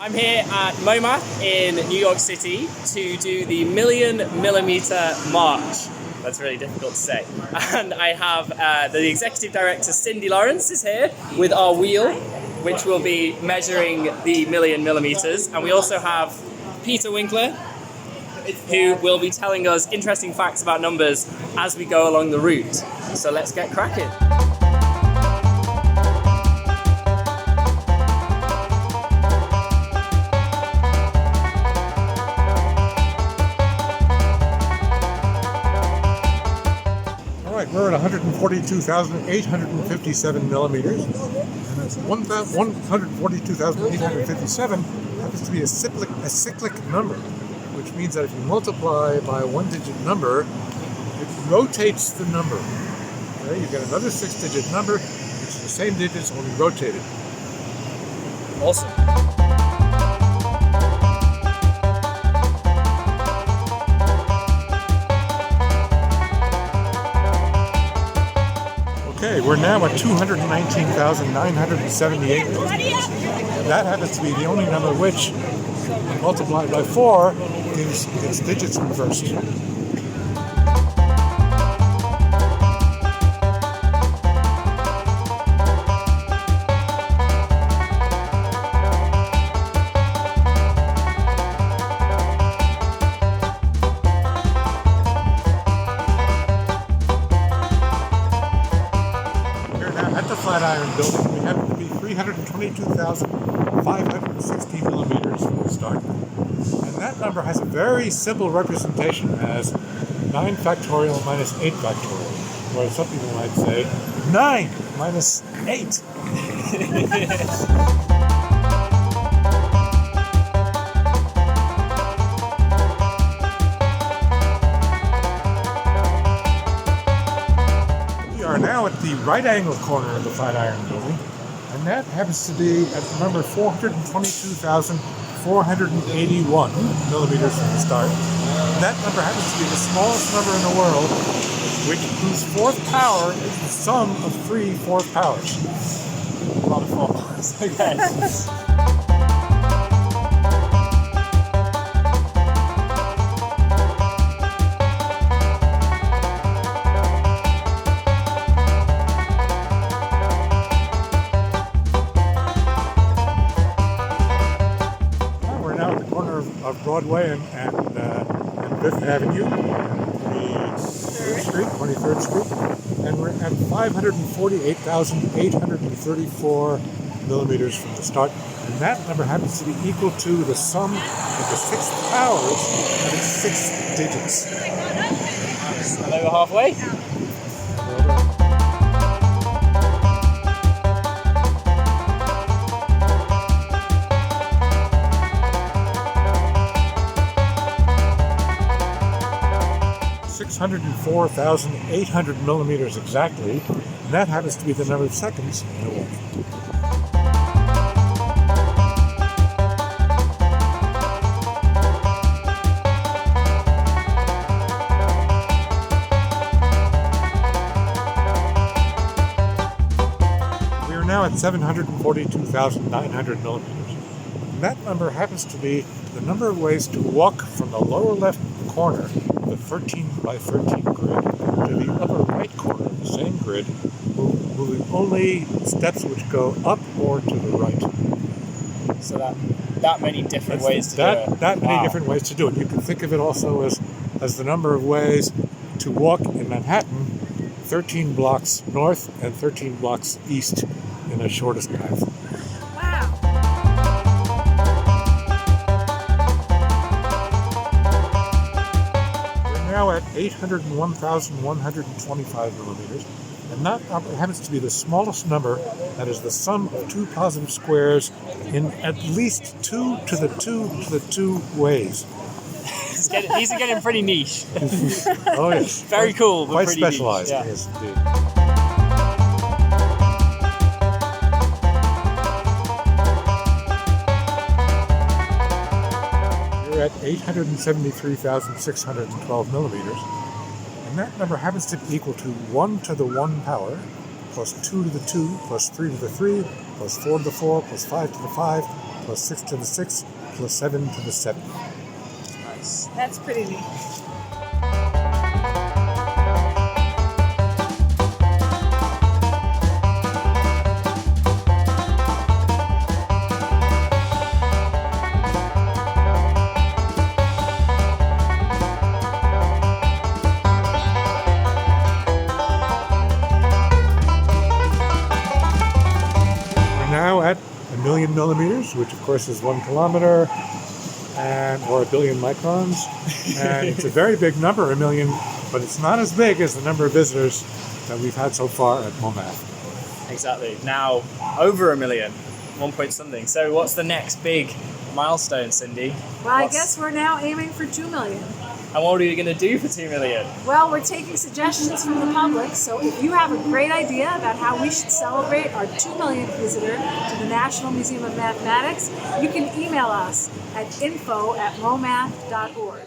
I'm here at MoMath in New York City to do the million-millimeter march. That's really difficult to say. And I have the executive director, Cindy Lawrence, is here with our wheel, which will be measuring the million millimeters. And we also have Peter Winkler, who will be telling us interesting facts about numbers as we go along the route. So let's get cracking. We're at 142,857 millimeters, and that's 142,857 happens to be a cyclic number, which means that if you multiply by a one-digit number, it rotates the number. Okay? You get another six-digit number, which is the same digits, only rotated. Awesome. Okay, we're now at 219,978 millimeters. That happens to be the only number which, multiplied by 4, is its digits reversed. At the Flatiron Building, we happen to be 322,560 millimeters from the start. And that number has a very simple representation as 9 factorial minus 8 factorial. Or some people might say, 9 minus 8. We are now at the right angle corner of the Flatiron Building, and that happens to be at the number 422,481 millimeters from the start. And that number happens to be the smallest number in the world, whose fourth power is the sum of 3 fourth powers. A lot of fours. Okay. Of Broadway and Fifth Avenue, the 23rd Street, and we're at 548,834 millimeters from the start, and that number happens to be equal to the sum of the 6 powers of its 6 digits. And over halfway. 604,800 millimeters exactly, and that happens to be the number of seconds in a week. We are now at 742,900 millimeters, and that number happens to be the number of ways to walk from the lower left corner, the 13 by 13 grid, to the upper right corner of the same grid, moving only steps which go up or to the right. So that many different ways to do it. That many different ways to do it. You can think of it also as the number of ways to walk in Manhattan 13 blocks north and 13 blocks east in the shortest path. Now at 801,125 millimeters, and that happens to be the smallest number that is the sum of 2 positive squares in at least 2 to the 2 to the 2 ways. These are getting pretty niche. Oh yes. Very cool, but quite pretty specialized. Niche. Yeah. Yes, indeed. At 873,612 millimeters, and that number happens to be equal to 1 to the 1 power, plus 2 to the 2, plus 3 to the 3, plus 4 to the 4, plus 5 to the 5, plus 6 to the 6th plus 7 to the 7th. Nice. That's pretty neat. Now at 1,000,000 millimeters, which of course is 1 kilometer, or 1 billion microns. And it's a very big number, 1,000,000, but it's not as big as the number of visitors that we've had so far at MoMath. Exactly. Now, over 1 million, 1 point something. So what's the next big milestone, Cindy? Well, I guess we're now aiming for 2 million. And what are you going to do for 2 million? Well, we're taking suggestions from the public, so if you have a great idea about how we should celebrate our 2 millionth visitor to the National Museum of Mathematics, you can email us at info@momath.org.